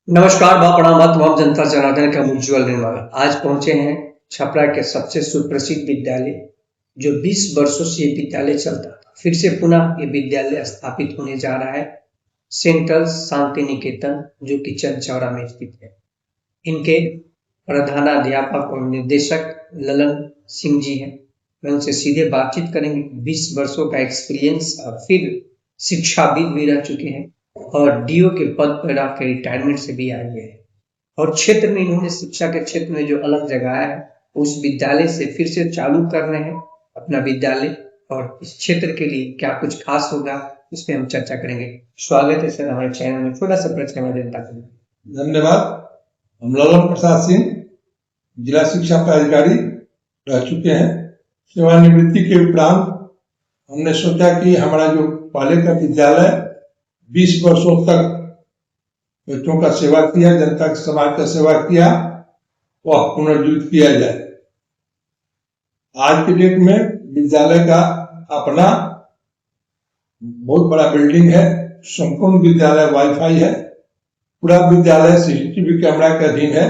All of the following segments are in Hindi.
नमस्कार, बा प्रणाम तमाम जनता जनार्दन का उज्ज्वल निर्माण। आज पहुंचे हैं छपरा के सबसे सुप्रसिद्ध विद्यालय, जो 20 वर्षों से ये विद्यालय चलता था। फिर से पुनः ये विद्यालय स्थापित होने जा रहा है। सेंट्रल शांति निकेतन, जो कि चंदचौड़ा में स्थित है। इनके प्रधानाध्यापक और निर्देशक ललन सिंह जी हैं। मैं उनसे सीधे बातचीत करेंगे। 20 वर्षों का एक्सपीरियंस और फिर शिक्षाविद भी रह चुके हैं और डीओ के पद पर आपके रिटायरमेंट से भी आए हुए हैं। और क्षेत्र में इन्होंने शिक्षा के क्षेत्र में जो अलग जगह है, उस विद्यालय से फिर से चालू कर रहे हैं अपना विद्यालय, और इस क्षेत्र के लिए क्या कुछ खास होगा इस पे हम चर्चा करेंगे। स्वागत है सर हमारे चैनल में। थोड़ा सा परिचय में जनता करेंगे। धन्यवाद। हम ललन प्रसाद सिंह, जिला शिक्षा पदाधिकारी रह चुके हैं। सेवानिवृत्ति के उपरांत हमने सोचा कि हमारा जो पहले का विद्यालय 20 वर्षों तक बच्चों का सेवा किया, जनता के समाज का सेवा किया, वह पुनर्जीवित किया जाए। आज के डेट में विद्यालय का अपना बहुत बड़ा बिल्डिंग है, संपूर्ण विद्यालय वाईफाई है, पूरा विद्यालय सीसीटीवी कैमरा के अधीन है,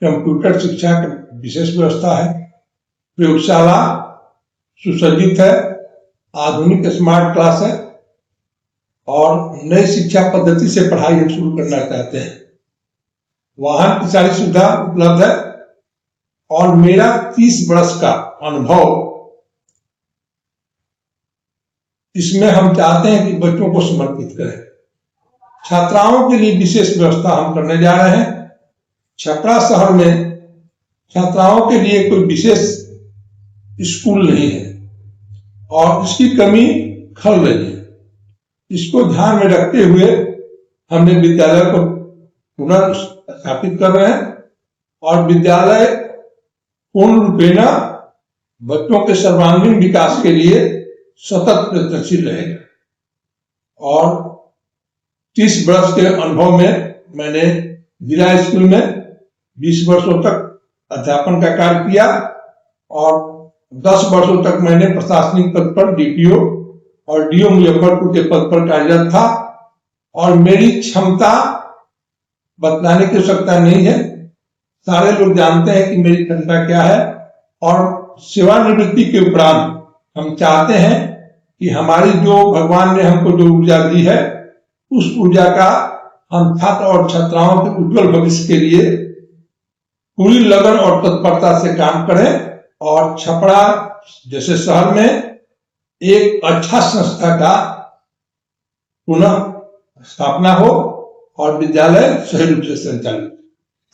कंप्यूटर शिक्षा की विशेष व्यवस्था है, प्रयोगशाला सुसज्जित है, आधुनिक स्मार्ट क्लास है और नई शिक्षा पद्धति से पढ़ाई हम शुरू करना चाहते हैं। वाहन की सारी सुविधा उपलब्ध है और मेरा 30 वर्ष का अनुभव, इसमें हम चाहते हैं कि बच्चों को समर्पित करें। छात्राओं के लिए विशेष व्यवस्था हम करने जा रहे हैं। छपरा शहर में छात्राओं के लिए कोई विशेष स्कूल नहीं है और इसकी कमी खल रही है। इसको ध्यान में रखते हुए हमने विद्यालय को पुनर्स्थापित कर रहे हैं और विद्यालय पूर्ण रूपेण बच्चों के सर्वांगीण विकास के लिए सतत प्रयत्नशील रहेगा। और 30 वर्ष के अनुभव में मैंने जिला स्कूल में 20 वर्षों तक अध्यापन का कार्य किया और 10 वर्षों तक मैंने प्रशासनिक पद पर डीपीओ और डीओ मुजफ्फरपुर के पद पर कार्यरत था। और मेरी क्षमता बतलाने की आवश्यकता नहीं है, सारे लोग जानते हैं कि मेरी क्षमता क्या है। और सेवानिवृत्ति के उपरांत हम चाहते हैं कि हमारी जो भगवान ने हमको जो ऊर्जा दी है, उस ऊर्जा का हम छात्र और छात्राओं के उज्जवल भविष्य के लिए पूरी लगन और तत्परता से काम करें और छपरा जैसे शहर में एक अच्छा संस्था का पुनः स्थापना हो और विद्यालय सही रूप से संचालित।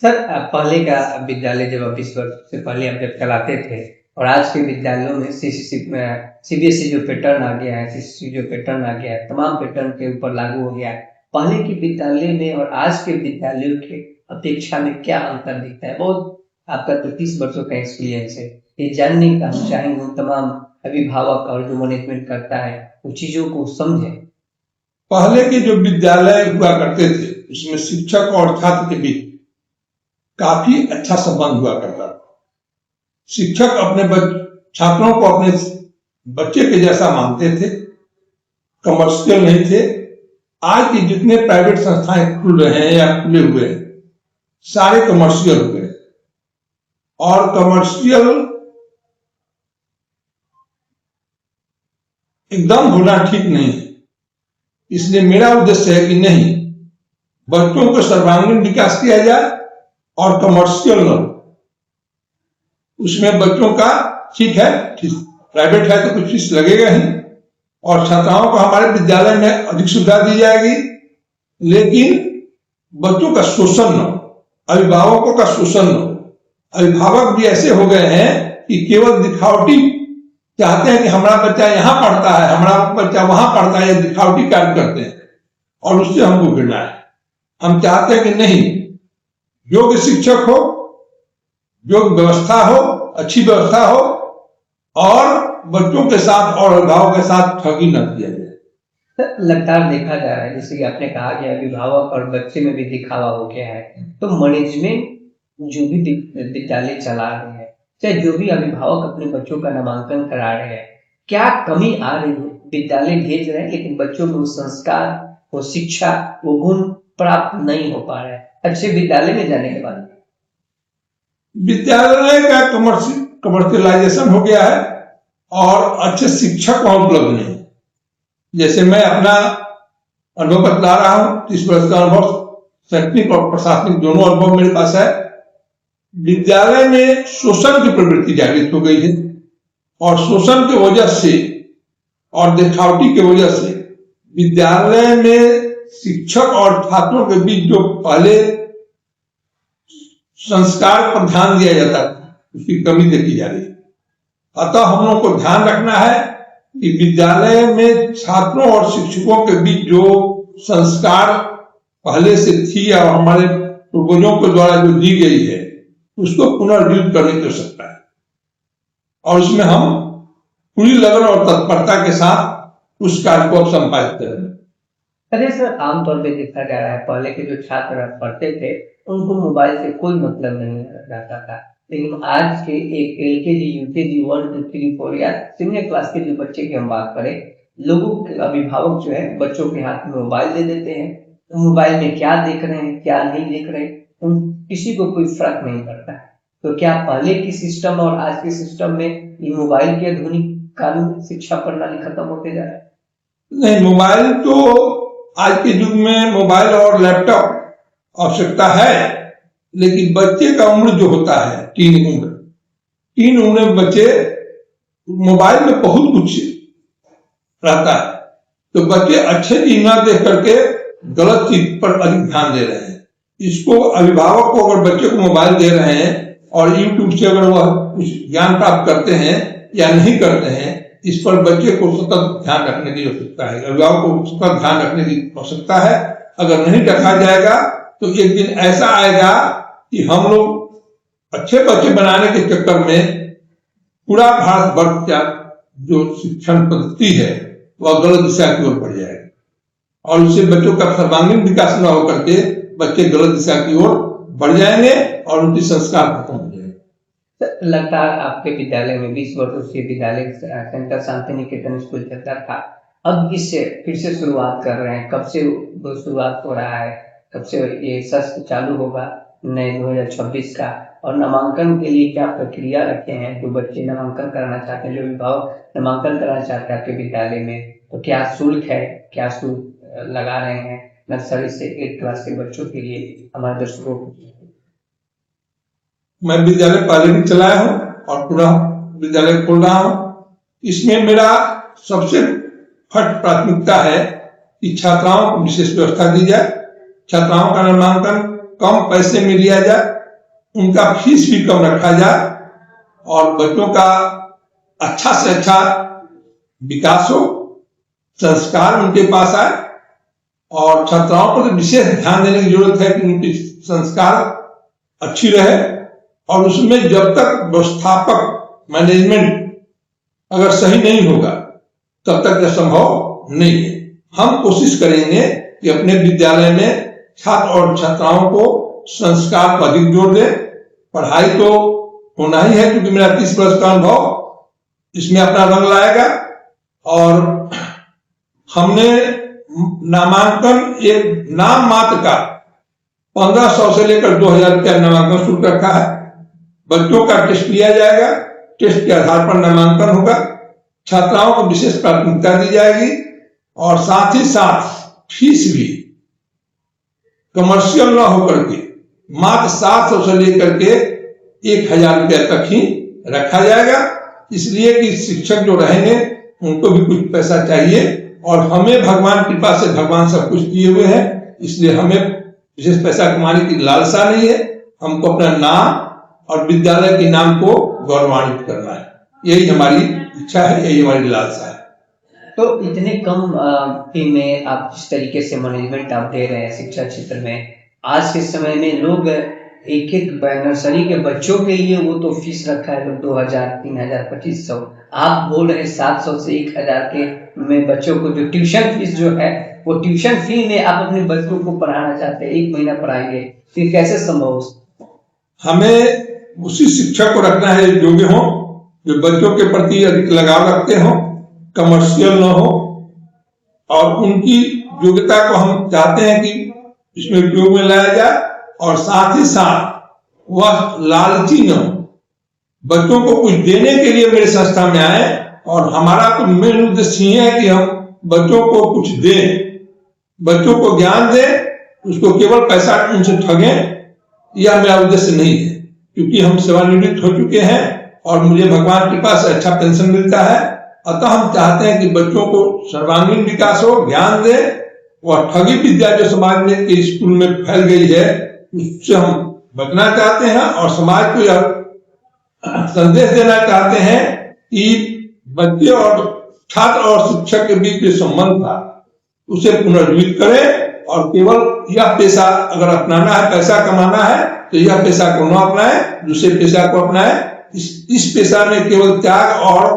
सर, पहले का विद्यालय जब 20 वर्ष से पहले आप जब चलाते थे और आज के विद्यालयों में सीबीएसई जो पैटर्न आ गया है, सीसीसी जो पैटर्न आ गया है, तमाम पैटर्न के ऊपर लागू हो गया है। पहले के विद्यालय में और आज के विद्यालयों के अपेक्षा में क्या अंतर दिखता है? बहुत आपका तो 30 वर्षों का एक्सपीरियंस है, ये जानने का हम चाहेंगे तमाम अभिभावक और जो मैनेजमेंट करता है उन चीजों को समझे। पहले के जो विद्यालय हुआ करते थे उसमें शिक्षक और छात्र के बीच काफी अच्छा संबंध हुआ करता था। शिक्षक अपने छात्रों को अपने बच्चे के जैसा मानते थे, कमर्शियल नहीं थे। आज के जितने प्राइवेट संस्थाएं खुल रहे हैं या खुले हुए हैं, सारे कमर्शियल हो गए और कमर्शियल एकदम होना ठीक नहीं है। इसलिए मेरा उद्देश्य है कि नहीं, बच्चों को सर्वांगीण विकास किया जाए और कमर्शियल न हो। उसमें बच्चों का ठीक है, प्राइवेट है तो कुछ फीस लगेगा ही और छात्राओं को हमारे विद्यालय में अधिक सुविधा दी जाएगी, लेकिन बच्चों का शोषण न हो, अभिभावकों का शोषण न हो। अभिभावक भी ऐसे हो गए हैं कि केवल दिखावटी चाहते हैं कि हमारा बच्चा यहाँ पढ़ता है, हमारा बच्चा वहां पढ़ता है, ये दिखावटी कार्य करते हैं और उससे हमको घृणा है। हम चाहते हैं कि नहीं, योग्य शिक्षक हो, योग्य व्यवस्था हो, अच्छी व्यवस्था हो और बच्चों के साथ और अभिभावक के साथ ठगी न किया जाए। लगातार देखा जा रहा है, जैसे कि आपने कहा कि अभिभावक और बच्चे में भी दिखावा हो गया है, तो मैनेजमेंट जो भी विद्यालय चला रहे हैं, चाहे जो भी अभिभावक अपने बच्चों का नामांकन करा रहे हैं, क्या कमी आ रही है? विद्यालय भेज रहे हैं लेकिन बच्चों में वो संस्कार, वो शिक्षा, वो गुण प्राप्त नहीं हो पा रहा है। अच्छे विद्यालय में जाने के बाद? विद्यालय का कमर्शियलाइजेशन हो गया है और अच्छे शिक्षक वहां उपलब्ध नहीं। जैसे मैं अपना अनुभव बतला रहा हूं, 30 वर्ष का अनुभव, शैक्षणिक और प्रशासनिक दोनों अनुभव मेरे पास है। विद्यालय में शोषण की प्रवृत्ति जागृत हो गई है और शोषण की वजह से और दिखावटी की वजह से विद्यालय में शिक्षक और छात्रों के बीच जो पहले संस्कार पर ध्यान दिया जाता था, उसकी कमी देखी जा रही है। अतः हम लोगों को ध्यान रखना है कि विद्यालय में छात्रों और शिक्षकों के बीच जो संस्कार पहले से थी और हमारे पूर्वजों के द्वारा जो दी गई है, उसको पुनर्जीवित करने की आवश्यकता है और उसमें हम पूरी लगन और तत्परता के साथ उस कार्य को अब संपादित करें। अरे सर, आमतौर पे देखा जा रहा है पहले के जो छात्र पढ़ते थे उनको मोबाइल से कोई मतलब नहीं रहता था, लेकिन आज के एक LKG, UKG, 1, 2, 3, 4 या सीनियर क्लास के जो बच्चे की हम बात करें, लोगों के अभिभावक जो है बच्चों के हाथ में मोबाइल दे देते हैं। तो मोबाइल में क्या देख रहे हैं क्या नहीं देख रहे हैं उन किसी को कोई फर्क नहीं पड़ता है। तो क्या पहले की सिस्टम और आज के सिस्टम में ये मोबाइल की आधुनिक कानून शिक्षा प्रणाली खत्म होते जा रहा है? नहीं, मोबाइल तो आज के युग में मोबाइल और लैपटॉप आवश्यकता है, लेकिन बच्चे का उम्र जो होता है तीन उम्र में बच्चे मोबाइल में बहुत कुछ रहता है, तो बच्चे अच्छे चीज न देख करके गलत चीज पर अधिक ध्यान दे रहे हैं। इसको अभिभावक को अगर बच्चे को मोबाइल दे रहे हैं और यूट्यूब से अगर वह कुछ ज्ञान प्राप्त करते हैं या नहीं करते हैं, इस पर बच्चे को सतत ध्यान रखने की आवश्यकता है, अभिभावक को सतत ध्यान रखने की आवश्यकता है। अगर नहीं रखा जाएगा तो एक दिन ऐसा आएगा कि हम लोग अच्छे बच्चे बनाने के चक्कर में पूरा भारतवर्ष का जो शिक्षण पद्धति है वह गलत दिशा की ओर बढ़ जाएगी और उससे बच्चों का सर्वांगीण विकास न होकर के बच्चे गलत दिशा की ओर बढ़ जाएंगे और उनकी संस्कार खत्म हो जाएंगे। लगातार आपके विद्यालय में 20 वर्षों से विद्यालय सेंटर शांति निकेतन स्कूल चलता था, अब इससे फिर से शुरुआत कर रहे हैं। कब से वो शुरुआत हो रहा है, कब से ये सत्र चालू होगा नए 2026 का, और नामांकन के लिए क्या प्रक्रिया रखे हैं? जो बच्चे नामांकन कराना चाहते हैं, जो अभिभावक नामांकन कराना चाहते हैं आपके विद्यालय में, तो क्या शुल्क है, क्या शुल्क लगा रहे हैं नर्सरी से 8 क्लास के बच्चों के लिए हमारे दर्शकों को? मैं विद्यालय पहले भी चलाया हूं और पूरा विद्यालय खोल रहा हूं। इसमें मेरा सबसे फर्स्ट प्राथमिकता है कि छात्राओं को विशेष व्यवस्था दी जाए, छात्राओं का नामांकन कम पैसे में लिया जाए, उनका फीस भी कम रखा जाए और बच्चों का अच्छा से अच्छा विकास हो, संस्कार उनके पास आए और छात्राओं पर विशेष ध्यान देने की जरूरत है कि उनकी संस्कार अच्छी रहे और उसमें जब तक व्यवस्थापक मैनेजमेंट अगर सही नहीं होगा तब तक यह संभव नहीं है। हम कोशिश करेंगे कि अपने विद्यालय में छात्र और छात्राओं को संस्कार पर अधिक जोर दें। पढ़ाई तो होना ही है क्योंकि मेरा 30 वर्ष का अनुभव इसमें अपना रंग लाएगा और हमने नामांकन एक नाम मात्र का 1500 से लेकर 2000 रुपया नामांकन शुल्क रखा है। बच्चों का टेस्ट लिया जाएगा, टेस्ट के आधार पर नामांकन होगा, छात्राओं को विशेष प्राथमिकता दी जाएगी और साथ ही साथ फीस भी कमर्शियल न होकर के मात्र 700 से लेकर के 1000 रुपया तक ही रखा जाएगा, इसलिए कि शिक्षक जो रहेंगे उनको भी कुछ पैसा चाहिए और हमें भगवान कृपा से भगवान सब कुछ दिए हुए हैं, इसलिए हमें विशेष पैसा कमाने की लालसा नहीं है। हमको अपना नाम और विद्यालय के नाम को गौरवान्वित करना है, यही हमारी इच्छा है, यही हमारी लालसा है। तो इतने कम फी में आप जिस तरीके से मैनेजमेंट आप दे रहे हैं शिक्षा क्षेत्र में, आज के समय में लोग एक नर्सरी के बच्चों के लिए वो तो फीस रखा है लोग 2000, 3000, 2500, आप बोल रहे हैं 700 से 1000 के में बच्चों को जो ट्यूशन फीस जो है वो ट्यूशन फी में आप अपने बच्चों को पढ़ाना चाहते हैं, 1 महीना पढ़ाएंगे, फिर कैसे संभव? हमें उसी शिक्षक को रखना है जो भी हो, जो बच्चों के प्रति अधिक लगाव रखते हो, कमर्शियल न हो और उनकी योग्यता को हम चाहते हैं कि इसमें उपयोग में लाया जाए और साथ ही साथ वह लालची न हो। बच्चों को कुछ देने के लिए मेरे संस्था में आए और हमारा तो मेन उद्देश्य ये है कि हम बच्चों को कुछ दें, बच्चों को ज्ञान दें, उसको केवल पैसा उनसे ठगें, यह मेरा उद्देश्य नहीं है। क्योंकि हम सेवानिवृत्त हो चुके हैं और मुझे भगवान की कृपा से अच्छा पेंशन मिलता है, अतः हम चाहते हैं कि बच्चों को सर्वांगीण विकास हो, ज्ञान दे। वह ठगी विद्या जो समाज में के स्कूल में फैल गई है उससे हम बचना चाहते हैं और समाज को यह संदेश देना चाहते हैं कि बच्चे और छात्र और शिक्षक के बीच जो संबंध था उसे पुनर्जीवित करें और केवल यह पेशा अगर अपनाना है, पैसा कमाना है, तो यह पेशा को न अपनाएं, दूसरे पेशा को अपनाएं। इस पेशा में केवल त्याग और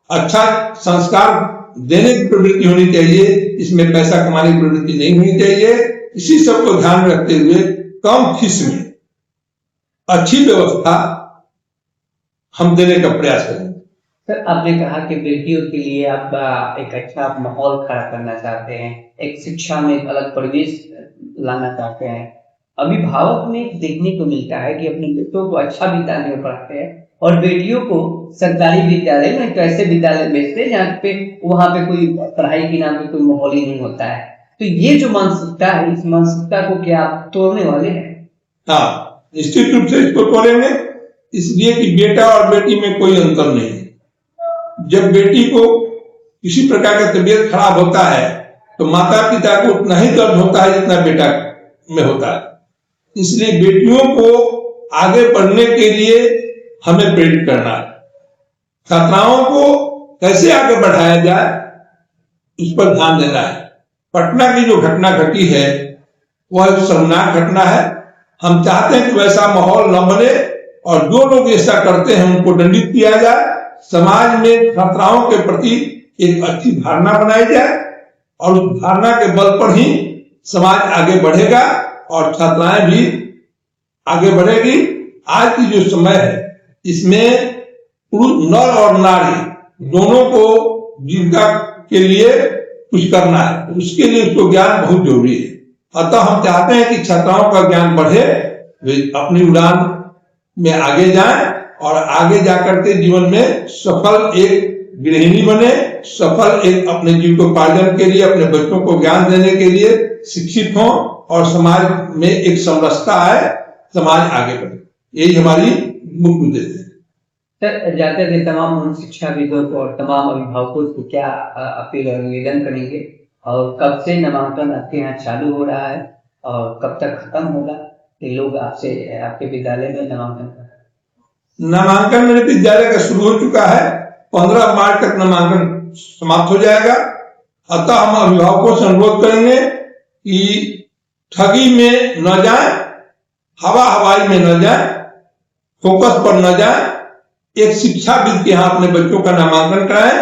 अच्छा संस्कार देने की प्रवृत्ति होनी चाहिए, इसमें पैसा कमाने की प्रवृत्ति नहीं होनी चाहिए। इसी सब को ध्यान में रखते हुए कम फीस में अच्छी व्यवस्था हम देने का प्रयास करें। सर, आपने कहा कि बेटियों के लिए आप एक अच्छा माहौल खड़ा करना चाहते हैं, एक शिक्षा में एक अलग परिवेश लाना चाहते हैं। अभिभावक में देखने को मिलता है कि अपने बेटों को अच्छा विद्यालय में पढ़ाते हैं और बेटियों को सरकारी विद्यालय में तो ऐसे विद्यालय भेजते हैं जहाँ पे वहां पे कोई पढ़ाई के नाम पे कोई माहौल ही नहीं होता है। तो ये जो मानसिकता है, इस मानसिकता को क्या आप तोड़ने वाले हैं? हाँ, निश्चित रूप से इसको तोड़ेंगे, इसलिए कि बेटा और बेटी में कोई अंतर नहीं है। जब बेटी को किसी प्रकार का तबीयत खराब होता है तो माता पिता को उतना ही दर्द होता है जितना बेटा में होता है। इसलिए बेटियों को आगे बढ़ने के लिए हमें प्रेरित करना है। छात्राओं को कैसे आगे बढ़ाया जाए इस पर ध्यान देना है। पटना की जो घटना घटी है वह शर्मनाक घटना है। हम चाहते हैं कि वैसा माहौल न बने और जो लोग ऐसा करते हैं उनको दंडित किया जाए। समाज में छात्राओं के प्रति एक अच्छी धारणा बनाई जाए और उस धारणा के बल पर ही समाज आगे बढ़ेगा और छात्राएं भी आगे बढ़ेगी। आज की जो समय है इसमें पुरुष, नर और नारी दोनों को जीविका के लिए कुछ करना है, उसके लिए उसको ज्ञान बहुत जरूरी है। अतः हम चाहते हैं कि छात्राओं का ज्ञान बढ़े, वे अपनी उड़ान में आगे जाएं और आगे जाकर के जीवन में सफल एक गृहिणी बने, सफल एक अपने जीविकोपार्जन के लिए, अपने बच्चों को ज्ञान देने के लिए शिक्षित हों और समाज में एक समरसता आए, समाज आगे बढ़े। यही हमारी मुख्य उद्देश्य है। सर, जाते थे तमाम उन शिक्षाविदों को और तमाम अभिभावकों को क्या अपील और निवेदन करेंगे और कब से नामांकन आपके यहाँ चालू हो रहा है और कब तक खत्म होगा कि लोग आपसे आपके विद्यालय में नामांकन मेरे विद्यालय का शुरू हो चुका है। 15 मार्च तक नामांकन समाप्त हो जाएगा। अतः हम अभिभावकों से अनुरोध करेंगे कि ठगी में न जाएं, हवाई में न जाएं, फोकस पर न जाएं, एक शिक्षाविद के यहाँ अपने बच्चों का नामांकन कराएं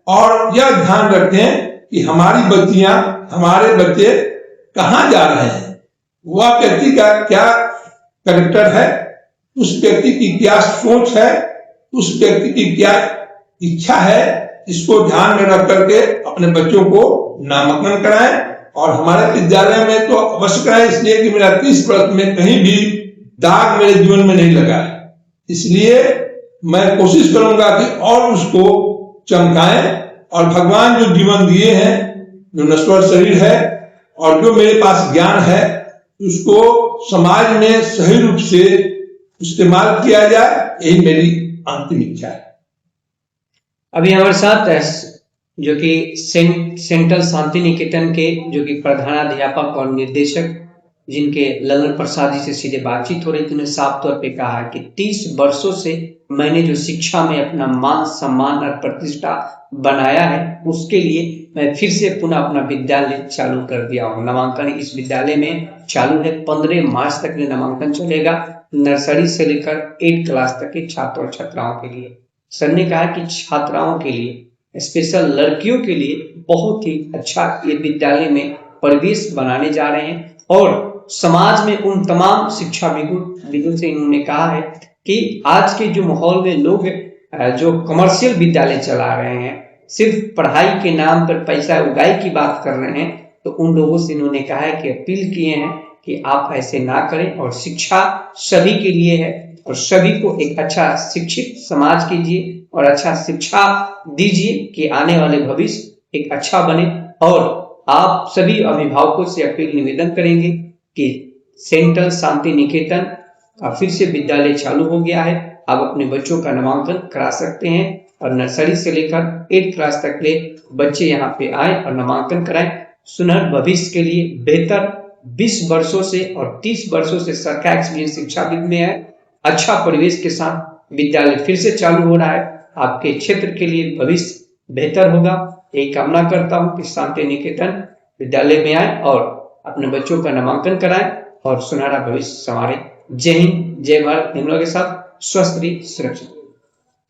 और यह ध्यान रखें कि हमारी बच्चियां, हमारे बच्चे कहाँ जा रहे हैं, वह व्यक्ति का क्या कैरेक्टर है, उस व्यक्ति की क्या सोच है, उस व्यक्ति की क्या इच्छा है, इसको ध्यान में रख करके अपने बच्चों को नामांकन कराएं। और हमारे विद्यालय में तो अवश्य कराएं, इसलिए कि मेरा 30 वर्ष में कहीं भी दाग मेरे जीवन में नहीं लगा है। इसलिए मैं कोशिश करूंगा कि और उसको चमकाएं और भगवान जो जीवन दिए हैं, जो नश्वर शरीर है और जो मेरे पास ज्ञान है, उसको समाज में सही रूप से इस्तेमाल किया जाए, यही मेरी अंतिम इच्छा है। अभी हमारे साथ जो कि सेंट्रल शांति निकेतन के जो कि प्रधानाध्यापक और निर्देशक जिनके ललन प्रसाद जी से सीधे बातचीत हो रही थी, उन्होंने साफ तौर पे कहा कि 30 वर्षों से मैंने जो शिक्षा में अपना मान सम्मान और प्रतिष्ठा बनाया है उसके लिए मैं फिर से पुनः अपना विद्यालय चालू कर दिया हूँ। नामांकन इस विद्यालय में चालू है। 15 मार्च तक ये नामांकन चलेगा, नर्सरी से लेकर 8 क्लास तक के छात्र और छात्राओं के लिए। सर ने कहा कि छात्राओं के लिए, स्पेशल लड़कियों के लिए बहुत ही अच्छा ये विद्यालय में परिवेश बनाने जा रहे हैं और समाज में उन तमाम शिक्षाविदों से इन्होंने कहा है कि आज के जो माहौल में लोग जो कमर्शियल विद्यालय चला रहे हैं, सिर्फ पढ़ाई के नाम पर पैसा उगाई की बात कर रहे हैं, तो उन लोगों से इन्होंने कहा है कि अपील किए हैं कि आप ऐसे ना करें और शिक्षा सभी के लिए है और सभी को एक अच्छा शिक्षित समाज कीजिए और अच्छा शिक्षा दीजिए कि आने वाले भविष्य एक अच्छा बने। और आप सभी अभिभावकों से अपील निवेदन करेंगे कि सेंट्रल शांति निकेतन का फिर से विद्यालय चालू हो गया है। आप अपने बच्चों का नामांकन करा सकते हैं और नर्सरी से लेकर 8th क्लास तक के बच्चे यहाँ पे आए और नामांकन कराएं। सुनहरे भविष्य के लिए बेहतर 20 वर्षों से और 30 वर्षों से सरकार एक्सपीरियंस शिक्षाविद में है। अच्छा परिवेश के साथ विद्यालय फिर से चालू हो रहा है। आपके क्षेत्र के लिए भविष्य बेहतर होगा। यही कामना करता हूँ कि शांति निकेतन विद्यालय में आए और अपने बच्चों का नामांकन कराएं और सुनहरा भविष्य संवारें। जय हिंद, जय भारत। हम लोगों के साथ स्वस्थ रहिए, सुरक्षित।